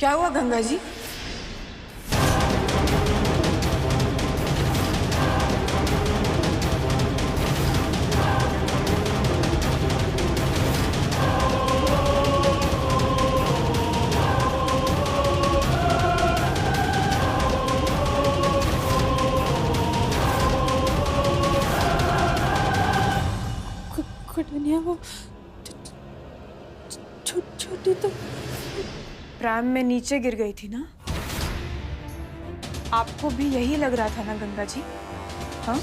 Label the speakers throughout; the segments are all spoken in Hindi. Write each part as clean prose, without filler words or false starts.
Speaker 1: क्या हुआ गंगा जी?
Speaker 2: कुटनिया वो छोटी तो
Speaker 1: प्रैम में नीचे गिर गई थी ना? आपको भी यही लग रहा था ना गंगा जी? हाँ?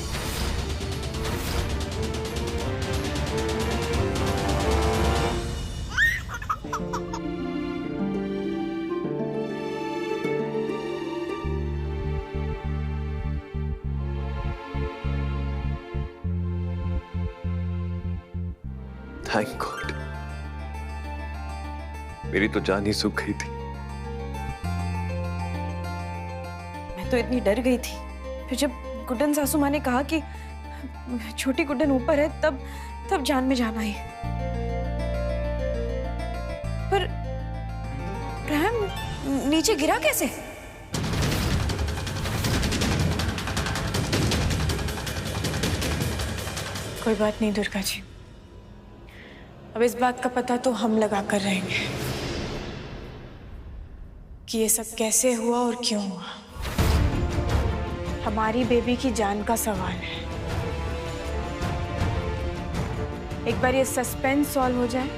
Speaker 3: थैंक गॉड, मेरी तो जान ही सूख गई थी।
Speaker 1: मैं तो इतनी डर गई थी। फिर जब गुड्डन सासू माँ ने कहा कि छोटी गुड्डन ऊपर है, तब जान में जान आई। पर प्रैम नीचे गिरा कैसे? कोई बात नहीं दुर्गा जी, अब इस बात का पता तो हम लगा कर रहेंगे कि ये सब कैसे हुआ और क्यों हुआ। हमारी बेबी की जान का सवाल है। एक बार ये सस्पेंस सॉल्व हो जाए,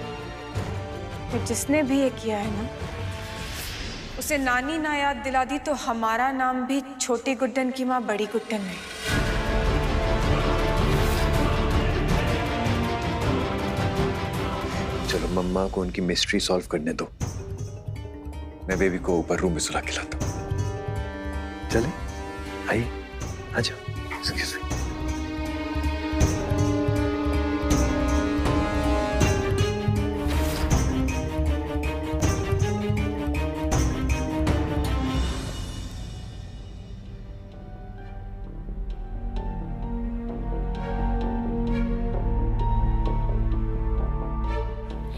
Speaker 1: फिर जिसने भी ये किया है ना, उसे नानी ना याद दिला दी तो हमारा नाम भी छोटी गुड्डन की माँ बड़ी गुड्डन नहीं।
Speaker 3: चलो मम्मा को उनकी मिस्ट्री सॉल्व करने दो, मैं बेबी को ऊपर रूम में सुला के लाता हूँ। चले, आइए, आ जाओ। Excuse me.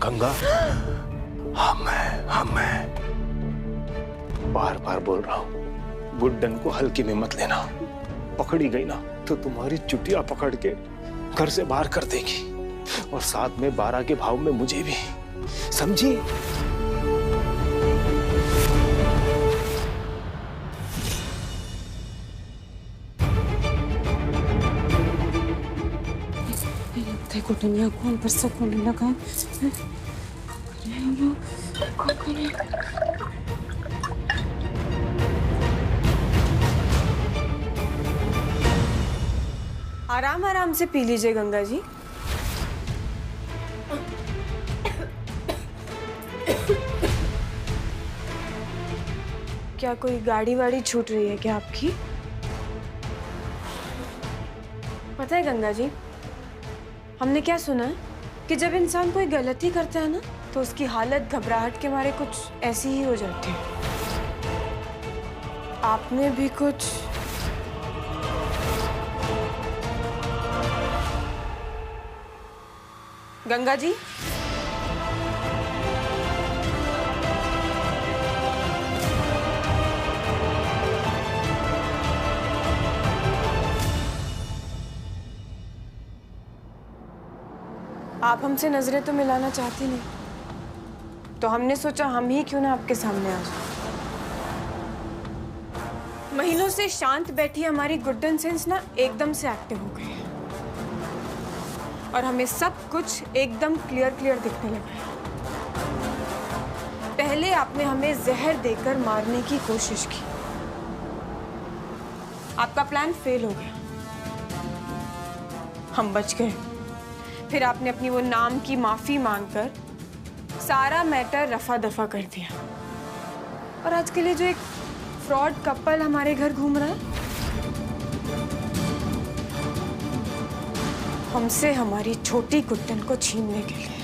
Speaker 4: गंगा, मैं बार बार बोल रहा हूँ, गुड्डन को हल्के में मत लेना। पकड़ी गई ना तो तुम्हारी चुटिया पकड़ के घर से बाहर कर देगी, और साथ में 12 के भाव में मुझे भी, समझी?
Speaker 2: कुटनिया को ऊपर से खोलने लगा।
Speaker 1: आराम आराम से पी लीजिए गंगा जी। क्या कोई गाड़ी वाड़ी छूट रही है क्या आपकी? पता है गंगा जी, हमने क्या सुना है कि जब इंसान कोई गलती करता है ना, तो उसकी हालत घबराहट के मारे कुछ ऐसी ही हो जाती है। आपने भी कुछ गंगा जी? आप हमसे नजरें तो मिलाना चाहती नहीं, तो हमने सोचा हम ही क्यों ना आपके सामने आ जाए। महीनों से शांत बैठी हमारी गुड्डन सेंस ना एकदम से एक्टिव हो गई है, और हमें सब कुछ एकदम क्लियर दिखने लगा है। पहले आपने हमें जहर देकर मारने की कोशिश की, आपका प्लान फेल हो गया, हम बच गए। फिर आपने अपनी वो नाम की माफी मांगकर सारा मैटर रफा दफा कर दिया, और आज के लिए जो एक फ्रॉड कपल हमारे घर घूम रहा है, हमसे हमारी छोटी गुड्डन को छीनने के लिए।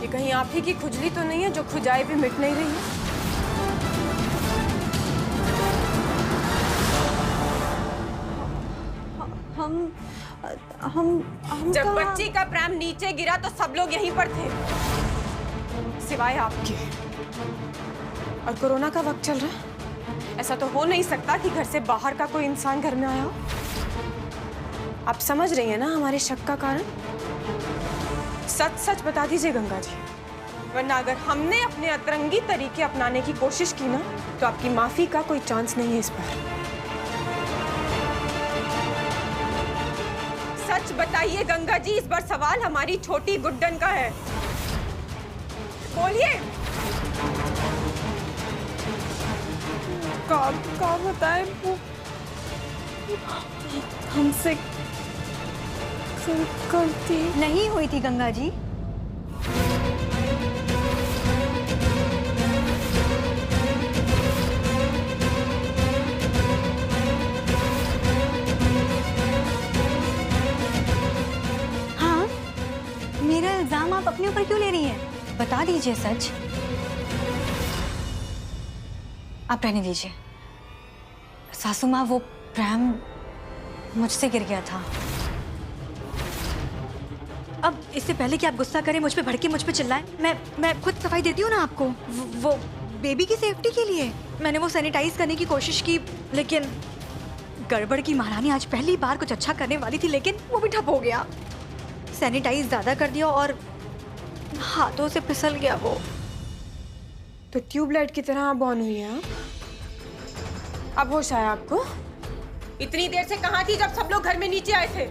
Speaker 1: ये कहीं आप ही की खुजली तो नहीं है जो खुजाई भी मिट नहीं रही है?
Speaker 2: हम
Speaker 1: जब बच्ची का प्राण नीचे गिरा तो सब लोग यहीं पर थे, सिवाय आपके। और कोरोना का वक्त चल रहा है। ऐसा तो हो नहीं सकता कि घर से बाहर का कोई इंसान घर में आया हो। आप समझ रही हैं ना हमारे शक का कारण? सच सच बता दीजिए गंगा जी, वरना अगर हमने अपने अतरंगी तरीके अपनाने की कोशिश की ना, तो आपकी माफी का कोई चांस नहीं है इस बार। सच बताइए गंगा जी, इस बार सवाल हमारी छोटी गुड्डन का है। बोलिए।
Speaker 2: का बताए वो हमसे गलती
Speaker 5: नहीं हुई थी गंगा जी। हाँ, मेरा इल्जाम आप अपने ऊपर क्यों ले रही हैं? बता दीजिए सच। आप रहने दीजिए। सासू माँ, वो प्रेम मुझसे गिर गया था। अब इससे पहले कि आप गुस्सा करें, मुझ पे भड़के, मुझ पे चिल्लाएं, मैं खुद सफाई देती हूँ ना आपको। वो बेबी की सेफ्टी के लिए मैंने वो सैनिटाइज करने की कोशिश की, लेकिन गड़बड़ की महारानी आज पहली बार कुछ अच्छा करने वाली थी, लेकिन वो भी ठप हो गया। सैनिटाइज ज्यादा कर दिया और हाथों से फिसल गया वो।
Speaker 1: तो ट्यूबलाइट की तरह आप ऑन हुई हैं आप? अब होश आया आपको? इतनी देर से कहाँ थी जब सब लोग घर में नीचे आए थे?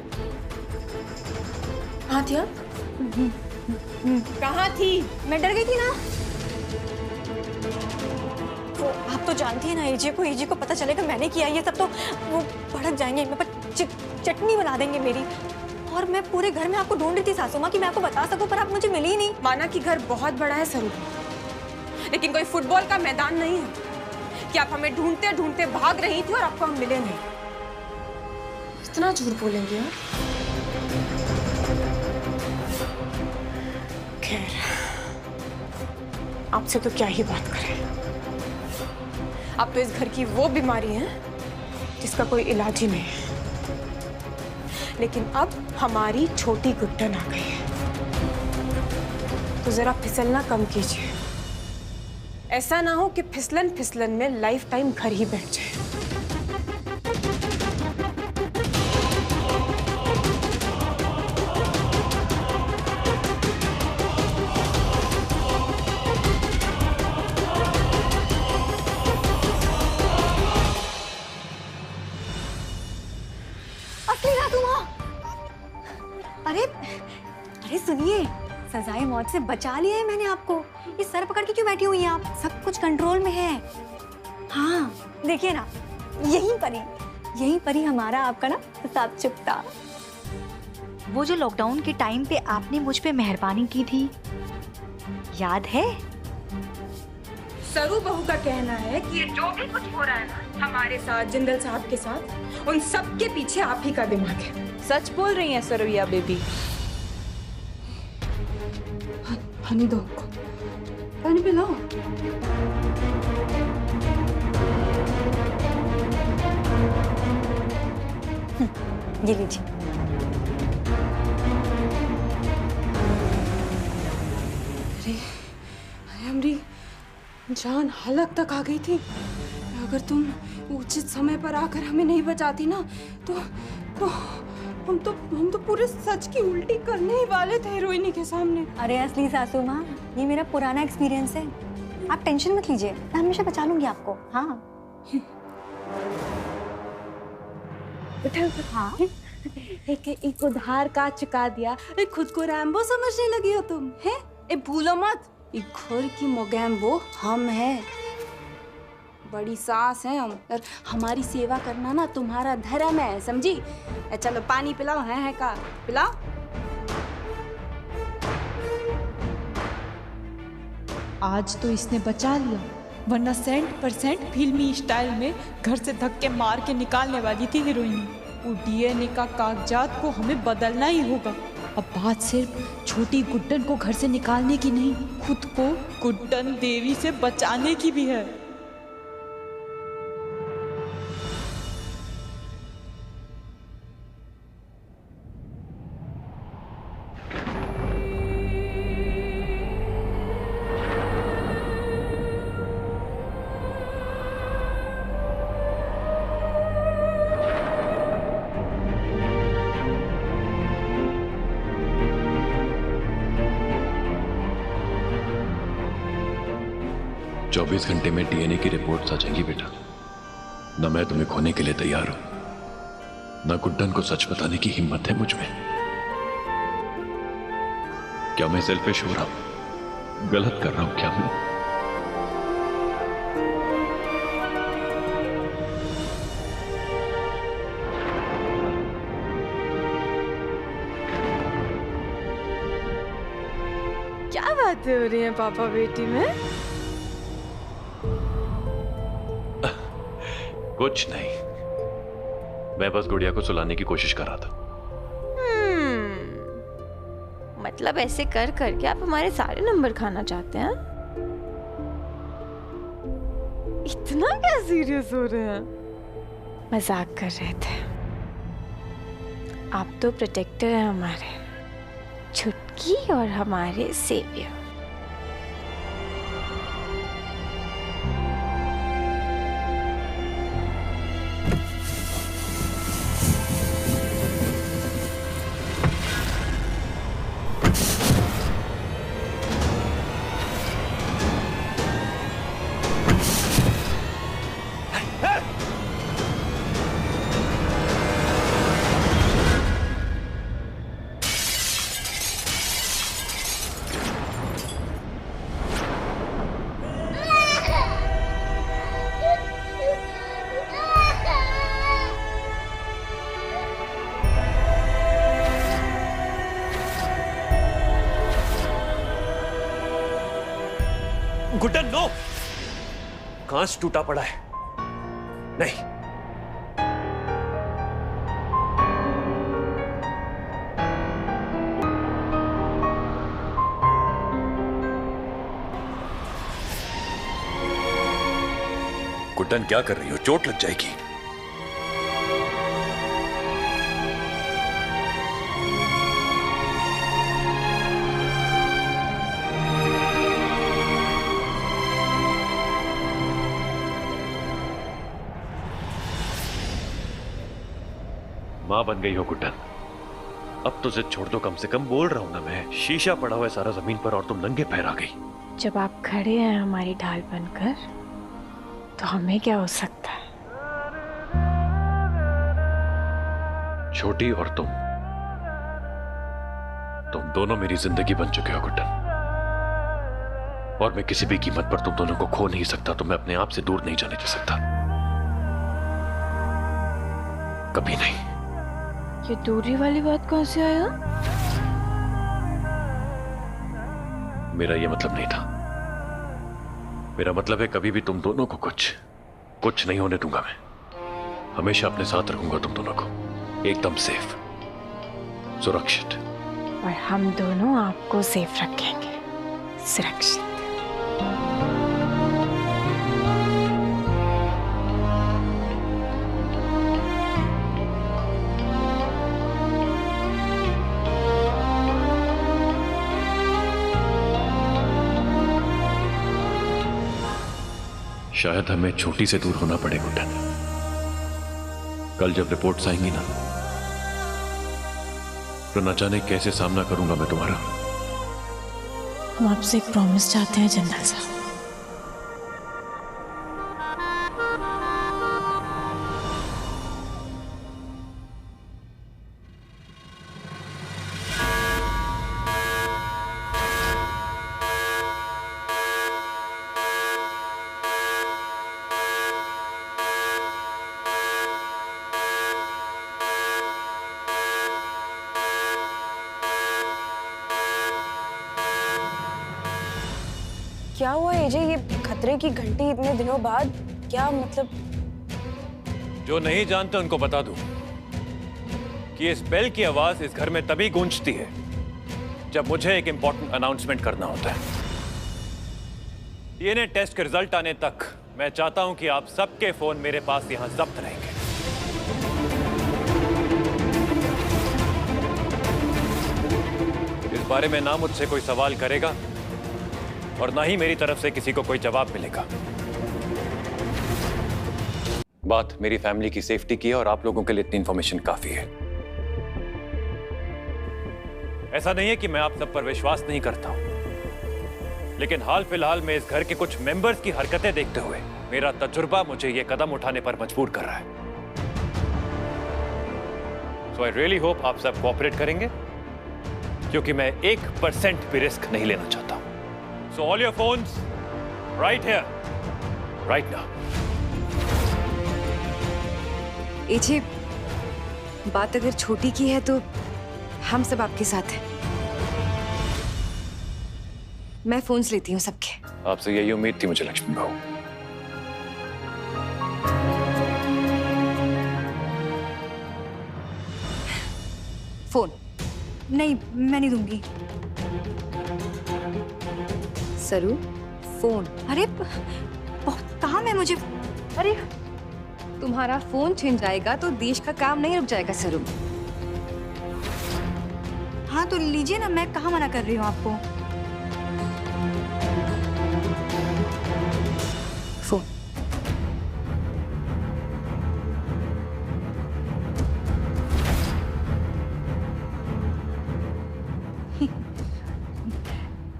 Speaker 1: कहाँ थी आप? कहाँ थी?
Speaker 5: मैं डर गई थी ना। वो आप तो जानती है ना, एजे को पता चलेगा मैंने किया ये सब तो वो भड़क जाएंगे, मेरे पर चटनी बना देंगे मेरी। और मैं पूरे घर में आपको ढूंढ रही थी सासू माँ कि मैं आपको बता सकूं, पर आप मुझे मिली ही नहीं।
Speaker 1: माना कि घर बहुत बड़ा है सरू, लेकिन कोई फुटबॉल का मैदान नहीं है कि आप हमें ढूंढते ढूंढते भाग रही थी और आपको हम मिले नहीं। इतना झूठ बोलेंगे आप? खैर, आपसे तो क्या ही बात करें। आप तो इस घर की वो बीमारी है जिसका कोई इलाज ही नहीं है। लेकिन अब हमारी छोटी गुड्डन आ गई है, तो जरा फिसलना कम कीजिए। ऐसा ना हो कि फिसलन फिसलन में लाइफ टाइम घर ही बैठ जाए।
Speaker 5: अरे सुनिए, सजाए मौत से बचा लिया है मैंने आपको। ये सर पकड़ के क्यों बैठी हुई हैं आप? सब कुछ कंट्रोल में है। हाँ देखिए ना, यहीं पर ही हमारा आपका ना हिसाब चुकता। वो जो लॉकडाउन के टाइम पे आपने मुझ पे मेहरबानी की थी, याद है?
Speaker 1: सरू बहू का कहना है कि ये जो भी कुछ हो रहा है ना हमारे साथ, जिंदल साहब के साथ, उन सब के पीछे आप ही का दिमाग है।
Speaker 2: सच बोल रही हैं सरोया बेबी। पानी दो हमको, पानी पिलाओ।
Speaker 5: ये लीजिए।
Speaker 2: अरे हमारी जान हलक तक आ गई थी। अगर तुम उचित समय पर आकर हमें नहीं बचाती ना, तो हम तो पूरे सच की उल्टी करने ही वाले थे रोहिणी के सामने।
Speaker 5: अरे असली सासू माँ, ये मेरा पुराना एक्सपीरियंस है, आप टेंशन मत लीजिए, मैं हमेशा बचा लूंगी आपको। हाँ हाँ।
Speaker 2: एक उधार का चुका दिया, खुद को रैम्बो समझने लगी हो तुम, हैं? भूलो मत, एक घर की मोगैम्बो हम हैं, बड़ी सास हैं हम, और हमारी सेवा करना ना तुम्हारा धर्म है, समझी? चलो पानी पिलाओ, है का पिलाओ।
Speaker 6: आज तो इसने बचा लिया, वरना 100% फिल्मी स्टाइल में घर से धक्के मार के निकालने वाली थी हीरोइन। वो डीएनए का कागजात को हमें बदलना ही होगा। अब बात सिर्फ छोटी गुड्डन को घर से निकालने की नहीं, खुद को गुड्डन देवी से बचाने की भी है।
Speaker 3: 24 घंटे में डीएनए की रिपोर्ट आ जाएंगी बेटा। न मैं तुम्हें खोने के लिए तैयार हूं, न गुड्डन को सच बताने की हिम्मत है मुझ में। क्या मैं सेल्फिश हो रहा हूं? गलत कर रहा हूं क्या मैं?
Speaker 1: क्या बातें हो रही हैं पापा बेटी में?
Speaker 3: कुछ नहीं, मैं बस गुड़िया को सुलाने की कोशिश कर रहा था।
Speaker 1: मतलब ऐसे कर करके आप हमारे सारे नंबर खाना चाहते हैं? इतना क्या सीरियस हो रहे हैं? मजाक कर रहे थे। आप तो प्रोटेक्टर हैं हमारे, छुटकी और हमारे सेवियर।
Speaker 3: गुड्डन नो, कांच टूटा पड़ा है। नहीं, गुड्डन क्या कर रही हो? चोट लग जाएगी। मां बन गई हो गुड्डन, अब तो जिद छोड़ दो। कम से कम बोल रहा हूं ना मैं। शीशा पड़ा हुआ है सारा जमीन पर और तुम नंगे पैर आ गई।
Speaker 1: जब आप खड़े हैं हमारी ढाल बनकर, तो हमें क्या हो सकता है?
Speaker 3: छोटी और तुम दोनों मेरी जिंदगी बन चुके हो गुड्डन, और मैं किसी भी कीमत पर तुम दोनों को खो नहीं सकता। तो मैं अपने आप से दूर नहीं जाने दे सकता, कभी नहीं।
Speaker 1: ये दूरी वाली बात कहाँ से आया?
Speaker 3: मेरा ये मतलब नहीं था। मेरा मतलब है कभी भी तुम दोनों को कुछ नहीं होने दूंगा मैं। हमेशा अपने साथ रखूंगा तुम दोनों को, एकदम सेफ, सुरक्षित।
Speaker 1: और हम दोनों आपको सेफ रखेंगे, सुरक्षित।
Speaker 3: शायद हमें छोटी से दूर होना पड़े गुड्डन। कल जब रिपोर्ट्स आएंगी ना, तो न जाने कैसे सामना करूंगा मैं तुम्हारा।
Speaker 1: हम आपसे एक प्रॉमिस चाहते हैं जनरल साहब। क्या हुआ एजे? ये खतरे की घंटी इतने दिनों बाद, क्या मतलब?
Speaker 3: जो नहीं जानते उनको बता दूं कि इस बेल की आवाज इस घर में तभी गूंजती है जब मुझे एक इंपॉर्टेंट अनाउंसमेंट करना होता है। डीएनए टेस्ट के रिजल्ट आने तक मैं चाहता हूं कि आप सबके फोन मेरे पास यहां जब्त रहेंगे। इस बारे में ना मुझसे कोई सवाल करेगा और ना ही मेरी तरफ से किसी को कोई जवाब मिलेगा। बात मेरी फैमिली की सेफ्टी की है और आप लोगों के लिए इतनी इंफॉर्मेशन काफी है। ऐसा नहीं है कि मैं आप सब पर विश्वास नहीं करता हूं, लेकिन हाल फिलहाल में इस घर के कुछ मेंबर्स की हरकतें देखते हुए मेरा तजुर्बा मुझे ये कदम उठाने पर मजबूर कर रहा है। सो आई रियली होप आप सब कोऑपरेट करेंगे, क्योंकि मैं 1% भी रिस्क नहीं लेना चाहता। So all your phones right here, right now.
Speaker 7: AJ, बात अगर छोटी की है तो हम सब आपके साथ हैं। मैं फोन्स लेती हूँ सबके।
Speaker 3: आपसे यही उम्मीद थी मुझे लक्ष्मी बहू।
Speaker 7: फोन
Speaker 5: नहीं, मैं नहीं दूंगी।
Speaker 7: सरू, फोन।
Speaker 5: अरे बहुत काम है मुझे।
Speaker 7: अरे तुम्हारा फोन छिन जाएगा तो देश का काम नहीं रुक जाएगा सरू।
Speaker 5: हाँ तो लीजिए ना, मैं कहाँ मना कर रही हूँ आपको।
Speaker 7: फोन।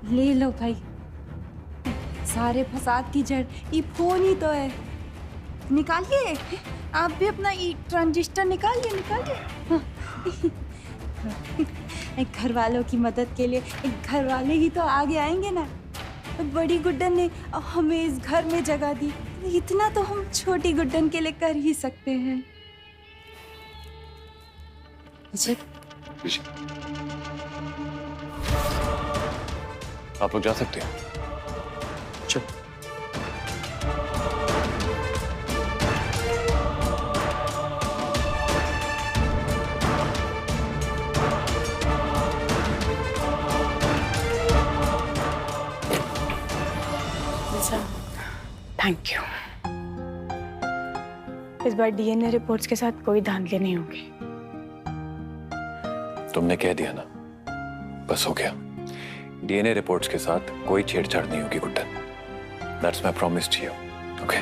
Speaker 2: ले लो भाई, सारे फसाद की जड़ ये फोन ही तो है। निकालिए, आप भी अपना ई ट्रांजिस्टर निकालिए। एक घर वालों की मदद के लिए एक घर वाले ही तो आगे आएंगे ना। बड़ी गुड्डन ने हमें इस घर में जगह दी, इतना तो हम छोटी गुड्डन के लिए कर ही सकते हैं।
Speaker 3: आप लोग जा सकते हैं।
Speaker 4: चल।
Speaker 1: Thank you. इस बार डीएनए रिपोर्ट्स के साथ कोई धांधली नहीं होगी।
Speaker 3: तुमने कह दिया ना, बस हो गया। डीएनए रिपोर्ट्स के साथ कोई छेड़छाड़ नहीं होगी Guddan. That's my promise to you. Okay?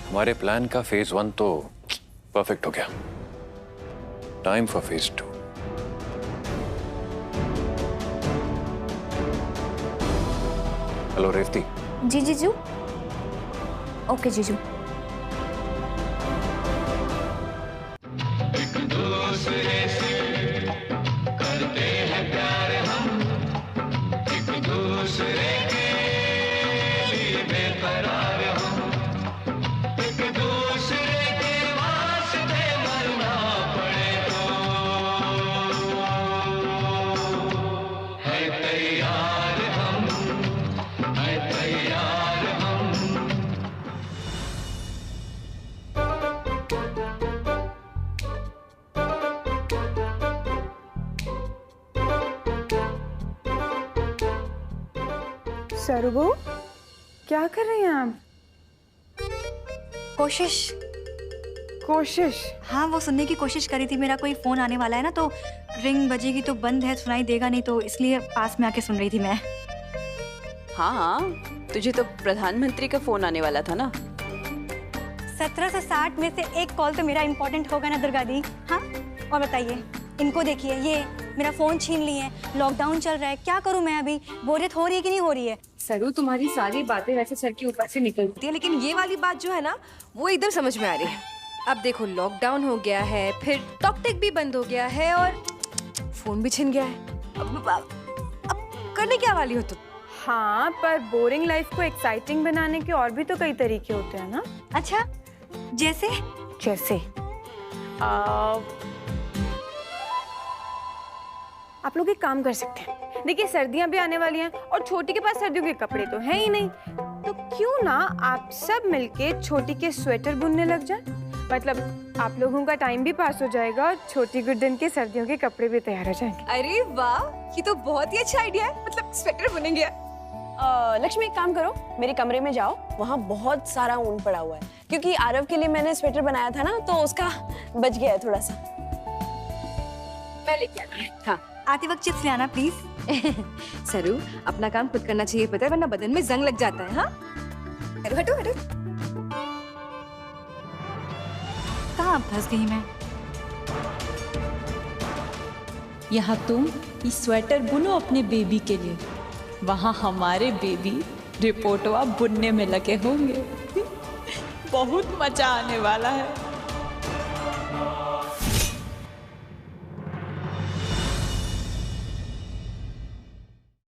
Speaker 3: हमारे प्लान का फेज 1 तो परफेक्ट हो गया। Time for phase 2। Hello Revathi.
Speaker 8: जी जीजू। ओके जीजू।
Speaker 1: सरू, क्या कर रही हैं आप? कोशिश?
Speaker 5: हाँ, वो सुनने की कोशिश करी थी। मेरा कोई फोन आने वाला है ना, तो रिंग बजेगी तो बंद है, सुनाई देगा नहीं, तो इसलिए पास में आके सुन रही थी मैं।
Speaker 9: हाँ, तुझे तो प्रधानमंत्री का फोन आने वाला था ना।
Speaker 5: 1760 में से एक कॉल तो मेरा इम्पोर्टेंट होगा ना दुर्गा दी। हाँ, और बताइए, इनको देखिए, ये मेरा फोन छीन लिए, लॉकडाउन चल रहा है, क्या करूं मैं अभी? बोरियत हो रही है कि नहीं हो रही है?
Speaker 7: सरू, तुम्हारी सारी बातें वैसे सर के ऊपर से निकलती है, लेकिन ये वाली बात जो है ना, वो एकदम समझ में आ रही है। अब देखो, लॉकडाउन हो गया है, फिर टॉकटेक भी बंद हो गया है और फोन भी छिन गया है। अब करने क्या वाली हो तुम?
Speaker 1: हाँ, पर बोरिंग लाइफ को एक्साइटिंग बनाने के और भी तो कई तरीके होते हैं ना।
Speaker 5: अच्छा, जैसे?
Speaker 1: आप लोग एक काम कर सकते हैं। देखिए, सर्दियां भी आने वाली हैं और छोटी के पास सर्दियों के कपड़े तो हैं ही नहीं, तो क्यों ना आप सब मिलके छोटी के स्वेटर बुनने लग जाएं? मतलब आप लोगों का टाइम भी पास हो जाएगा और छोटी गुड्डन के सर्दियों के कपड़े भी तैयार हो जाएंगे।
Speaker 7: अरे वाह, ये तो बहुत ही अच्छा आइडिया है। मतलब स्वेटर बुनेंगे।
Speaker 9: लक्ष्मी, एक काम करो, मेरे कमरे में जाओ, वहाँ बहुत सारा ऊन पड़ा हुआ है, क्योंकि आरव के लिए मैंने स्वेटर बनाया था ना, तो उसका बच गया है थोड़ा सा।
Speaker 7: मैं लेके आती हूँ। हाँ,
Speaker 5: आते वक्त चिप्स ले आना प्लीज।
Speaker 7: सरू, अपना काम खुद करना चाहिए, पता है, वरना बदन में जंग लग जाता है। हाँ, हटो हटो हटो।
Speaker 5: कहाँ फंस गई मैं?
Speaker 6: यहाँ तुम ये स्वेटर बुनो अपने बेबी के लिए। वहाँ हमारे बेबी रिपोर्टवा बुनने में लगे होंगे। बहुत मजा आने वाला है।